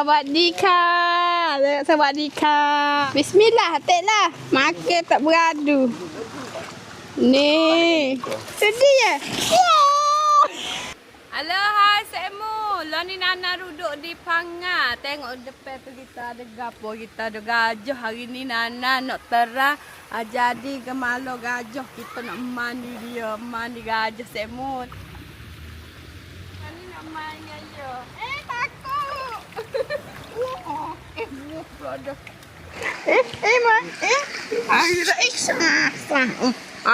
Sawadika. Sawadika. Bismillah, teklah. Makan tak beradu. Ni. Sedih ya? Halo, hai Semu. Lo ni Nana duduk di Pangah. Tengok depan tu kita ada gapo, kita ada gajah. Hari ni Nana nak terang. Jadi gemalo gajah. Kita nak mandi dia. Mandi gajah Semu. Ni nak mandi gajah. Takut. Pula mak.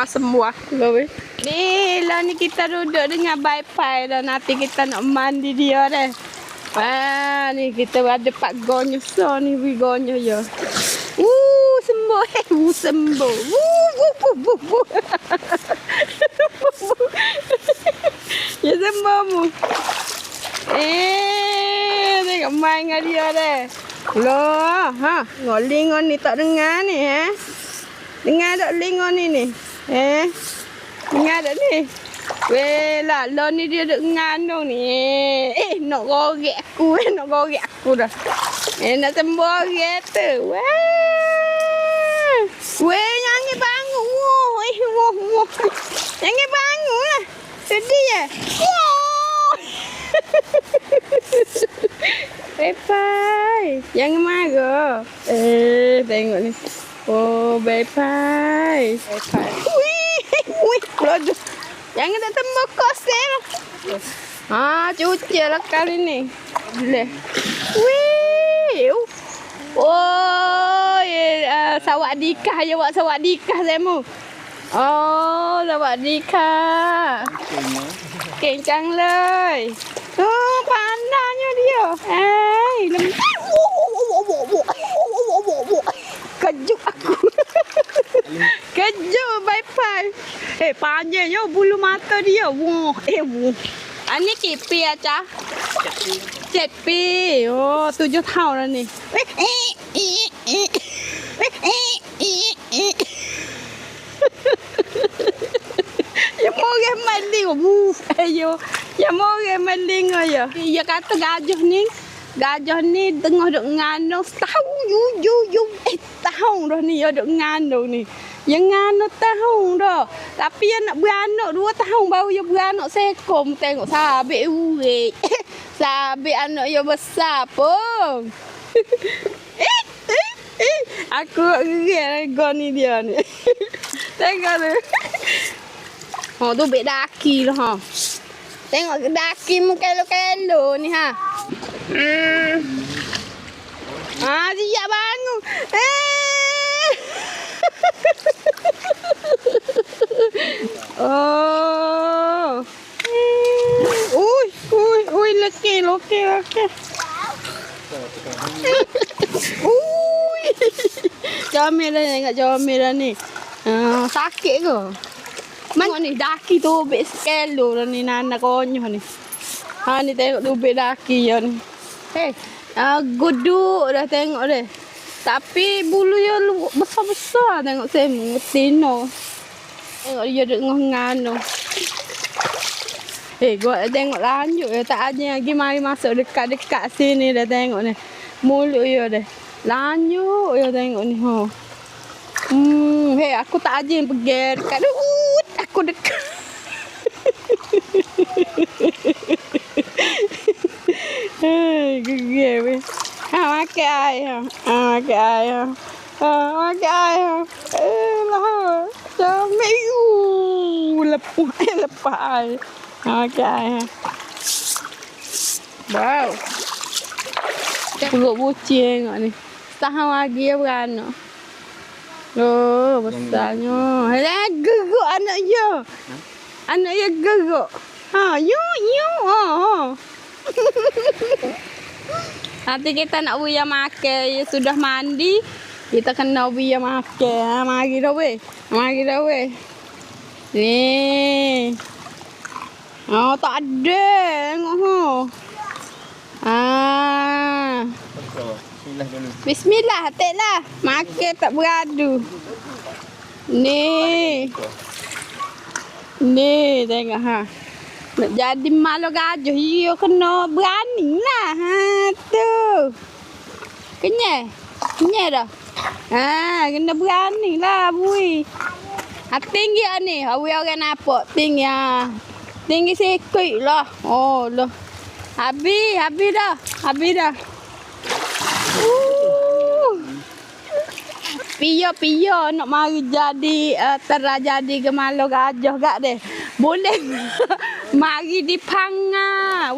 Semua loh. Ni lah ni kita duduk dengan Bai-Pai dah. Nanti kita nak mandi dia dah. Ni kita ada Pak Gonyo so ni Gonyo ya. Sembuh. Sembuh. Ya sembuh mu. Tengok main dengan dia dah. Loh, ngolingon ni tak dengar ni Dengar tak lingon ni Dengar tak ni? Wela, lo ni dia duk ngandung ni. Nak gorek aku, nak gorek aku dah. Nak sembuh kereta. Jangan bangun. Jangan bangun lah. Sedih ya? Bai-Pai, jangan marah. Tengok ni. Bai-Pai. Wih, pelodok. Jangan tak tembak kosel. Cuci lah kali ni. Boleh. Wih. Sawadika, ya wak sawadika Semu. Sawadika. Kencang leh. Pandangnya dia. Kejut aku. Kejut Bai-Pai. Panjang yo bulu mata dia. Ini kipi aja. Cepi. 7 tahun lah ni. Ya mau orang maling. Ya mau orang maling ya. Ya kata gajah ni tengah duk ngandung setahun tahun dah ni ya duk ngandung ni. Ya ngandung tahun dah. Tapi ya nak beranak 2 tahun baru ya beranak sekom. Tengok sabit urek. Sabit anak ya besar pun. Aku gerak gon ni dia ni. Tengok tu. Tu bek daki lah Tengok daki mu kelo-kelo ni Siap bangun. Leki. Comel dah tengok comel dah ni. Sakit ke? Tengok ni daki tu bek sekelo dah ni Nana konyoh ni. Ni tengok tu bek daki ya ni. Guduk dah tengok deh. Tapi bulu dia besar-besar tengok Semu tino. Tengok dia duk ngano. Gua tengok lanjut ya tak ada lagi mari masuk dekat-dekat sini dah tengok ni. Mulut dia dah. Lanjut ya tengok ni aku tak aja pergi dekat aku dekat. Gigil weh. Makan air. Makan air. Makan air. Comel. Lepas air. Makan air. Wow. Perut bucing tengok ni. Setahun lagi ya beranak. Besarnya. Geruk anak dia. Anak dia geruk. Nanti kita nak buya makan. Ya sudah mandi. Kita kena buya makan. Mari dah weh. Ni. Tak ada. Tengok Bismillah, teklah. Makan tak beradu. Ni tengok Nak jadi malu gajah, you kena berani lah. Ha, tu. Kenyai? Kenyai dah? Ha, kena berani lah, bui. Ha, tinggi lah ni. Awi orang nampak. Tinggi ha. Tinggi sikit lah. Oh, lah. Habis dah. Habis dah. Pia nak mari jadi terjadi gemalo gajah gak deh. Boleh mari dipanga.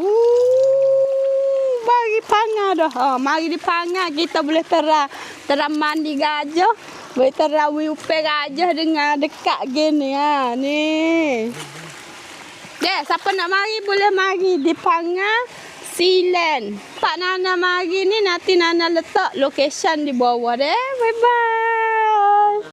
Mari panga dah. Mari dipanga kita boleh mandi gajah. Boleh upe gajah dengan dekat gini ha. Ni. Deh, siapa nak mari boleh mari dipanga Sealand. Pak Nana mari ni nanti Nana letak location di bawah deh. Bye bye.